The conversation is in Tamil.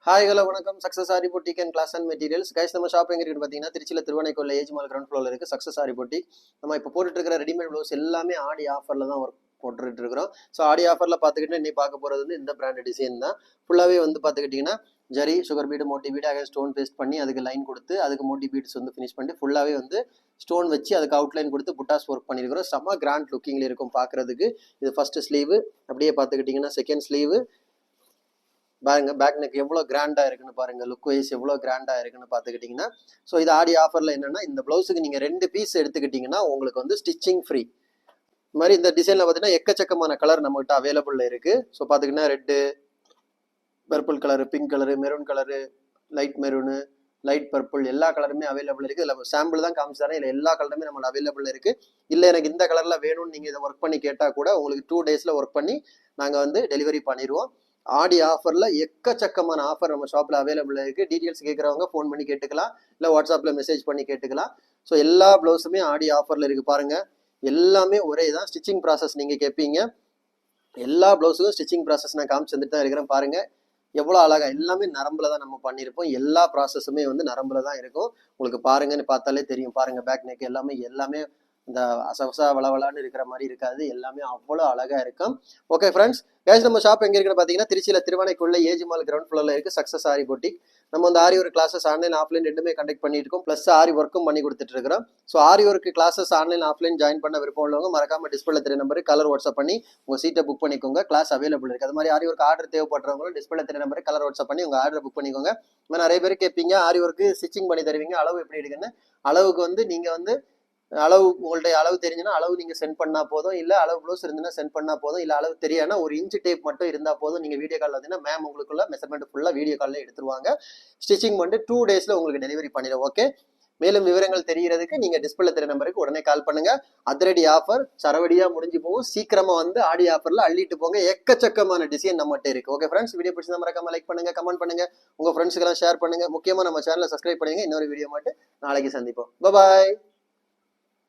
ஹாய் ஹலோ வணக்கம். Success Aari boutique and class and materials guys. நம்ம ஷாப் எங்க இருக்குன்னு பார்த்தீங்கன்னா திருச்சியில் திருவானைக்கோயில் ஏஜ் மால் கிரவுண்ட் ஃப்ளோரில் இருக்குது சக்ஸஸ் ஆரி பொட்டிக். நம்ம இப்போ போட்டுட்டு இருக்கிற ரெடிமேட் ப்ளவுஸ் எல்லாமே ஆடி ஆஃபரில் தான் ஒர்க் போட்டுட்டு இருக்கிறோம். ஸோ ஆடி ஆஃபரில் பார்த்துக்கிட்டு நீ பார்க்க போகிறது வந்து இந்த பிராண்ட் டிசைன் தான். ஃபுல்லாகவே வந்து பார்த்துக்கிட்டிங்கன்னா zari sugar bead Moti bead அங்கே ஸ்டோன் பேஸ்ட் பண்ணி அதுக்கு லைன் கொடுத்து அதுக்கு மோட்டி பீட்ஸ் வந்து ஃபினிஷ் பண்ணி ஃபுல்லாகவே வந்து ஸ்டோன் வச்சு அதுக்கு அவுட்லைன் கொடுத்து புட்டாஸ் ஒர்க் பண்ணியிருக்கிறோம். செம்ம கிராண்ட் லுக்கிங்கில் இருக்கும் பார்க்குறதுக்கு. இது ஃபஸ்ட்டு ஸ்லீவு. அப்படியே பார்த்துக்கிட்டிங்கன்னா செகண்ட் ஸ்லீவு பாருங்க. பேக் நெக் எவ்வளோ கிராண்டாக இருக்குன்னு பாருங்க. லுக் வைஸ் எவ்வளோ கிராண்டாக இருக்குன்னு பார்த்துக்கிட்டிங்கன்னா ஸோ இது ஆடி ஆஃபரில் என்னென்னா இந்த ப்ளவுஸுக்கு நீங்கள் 2 பீஸ் எடுத்துக்கிட்டிங்கன்னா உங்களுக்கு வந்து ஸ்டிச்சிங் ஃப்ரீ. இது மாதிரி இந்த டிசைனில் பார்த்தீங்கன்னா எக்கச்சக்கமான கலர் நம்மகிட்ட அவைலபிளில் இருக்குது. ஸோ பார்த்துக்கிட்டிங்கன்னா red, purple colour, pink colour, maroon colour, light maroon, light purple எல்லா கலருமே அவைலபிள் இருக்குது. இல்லை சாம்பிள் தான் காமிச்சாரேன். இல்லை எல்லா கலருமே நம்மளுக்கு அவைலபிள் இருக்குது. இல்லை எனக்கு இந்த கலரில் வேணும்னு நீங்கள் இதை ஒர்க் பண்ணி கேட்டால் கூட உங்களுக்கு 2 டேஸில் ஒர்க் பண்ணி நாங்கள் வந்து டெலிவரி பண்ணிடுவோம். ஆடி ஆஃபரில் எக்கச்சக்கமான ஆஃபர் நம்ம ஷாப்பில் அவைலபிள் இருக்குது. டீட்டெயில்ஸ் கேட்குறவங்க ஃபோன் பண்ணி கேட்டுக்கலாம், இல்லை வாட்ஸ்அப்பில் மெசேஜ் பண்ணி கேட்டுக்கலாம். ஸோ எல்லா ப்ளவுஸுமே ஆடி ஆஃபரில் இருக்குது பாருங்கள். எல்லாமே ஒரே தான். ஸ்டிச்சிங் ப்ராசஸ் நீங்கள் கேட்பீங்க. எல்லா ப்ளவுஸுக்கும் ஸ்டிச்சிங் ப்ராசஸ் நான் காமிச்சு வந்துட்டு தான் இருக்கிறேன் பாருங்கள். எவ்வளோ அழகாக எல்லாமே நரம்பில் தான் நம்ம பண்ணியிருப்போம். எல்லா ப்ராசஸுமே வந்து நரம்பில் தான் இருக்கும். உங்களுக்கு பாருங்கன்னு பார்த்தாலே தெரியும். பாருங்கள் பேக் நெக் எல்லாமே இந்த அசவசா வளவலான்னு இருக்கிற மாதிரி இருக்காது. எல்லாமே அவ்வளோ அழகாக இருக்கும். ஓகே ஃப்ரெண்ட்ஸ், கேஸ் நம்ம ஷாப் எங்கே இருக்குன்னு பார்த்தீங்கன்னா திருச்சியில் திருவானைக்குள்ள ஏஜ் மால் கிரவுண்ட் ஃப்ளோரில் இருக்குது சக்ஸஸ் ஆரி பொட்டிக். நம்ம வந்து aari work classes online offline ரெண்டுமே கண்டக்ட் பண்ணிட்டு இருக்கோம். ப்ளஸ் ஆரி ஒர்க்கும் பண்ணி கொடுத்துட்டு இருக்கிறோம். So aari work classes online offline join பண்ண விருப்பம் உள்ளவங்க மறக்காம டிஸ்பிளே தெரிய நம்பருக்கு கலர் வாட்ஸ்அப் பண்ணி உங்கள் சீட்டை புக் பண்ணிக்கோங்க. கிளாஸ் அவைலபிள் இருக்குது. அது மாதிரி ஆரி ஒர்க் ஆர்டர் தேவைப்படுறவங்களும் டிஸ்பிளே தெரிய நம்பருக்கு கலர் வாட்ஸ்அப் பண்ணி உங்கள் ஆர்டர் புக் பண்ணிக்கோங்க. நிறைய பேர் கேட்பீங்க ஆரி ஒர்க்கு ஸ்டிச்சிங் பண்ணி தருவீங்க, அளவு எப்படி இருக்குன்னு. அளவுக்கு வந்து நீங்கள் வந்து அளவு உங்கள்ட்ட அளவு தெரிஞ்சுன்னா அளவு நீங்கள் சென்ட் பண்ணால் போதும். இல்லை அளவு ப்ளவுஸ் இருந்துன்னா சென்ட் பண்ணால் போதும். இல்லை அளவு தெரியாதுன்னா 1 இன்ச் டேப் மட்டும் இருந்தால் போதும். நீங்கள் வீடியோ காலில் பார்த்தீங்கன்னா மேம் உங்களுக்குள்ள மெஷர்மெண்ட் ஃபுல்லாக வீடியோ காலில் எடுத்துருவாங்க. ஸ்டிச்சிங் பண்ணிட்டு 2 டேஸில் உங்களுக்கு டெலிவரி பண்ணிடுவோம். ஓகே, மேலும் விவரங்கள் தெரியறதுக்கு நீங்கள் டிஸ்பிளே தெரிய நம்பருக்கு உடனே கால் பண்ணுங்க. அதிரடி ஆஃபர் சரவடியாக முடிஞ்சு போகும். சீக்கிரமாக வந்து ஆடி ஆஃபரில் அள்ளிட்டு போங்க. எக்கச்சக்கமான டிசைன் நம்மகிட்ட இருக்குது. ஓகே ஃப்ரெண்ட்ஸ், வீடியோ பிடிச்சா மறக்காம லைக் பண்ணுங்க, கமெண்ட் பண்ணுங்க, உங்கள் ஃப்ரெண்ட்ஸுக்கெல்லாம் ஷேர் பண்ணுங்க. முக்கியமாக நம்ம சேனலை சப்ஸ்கிரைப் பண்ணுங்க. இன்னொரு வீடியோ மட்டும் நாளைக்கு சந்திப்போம். பாய்.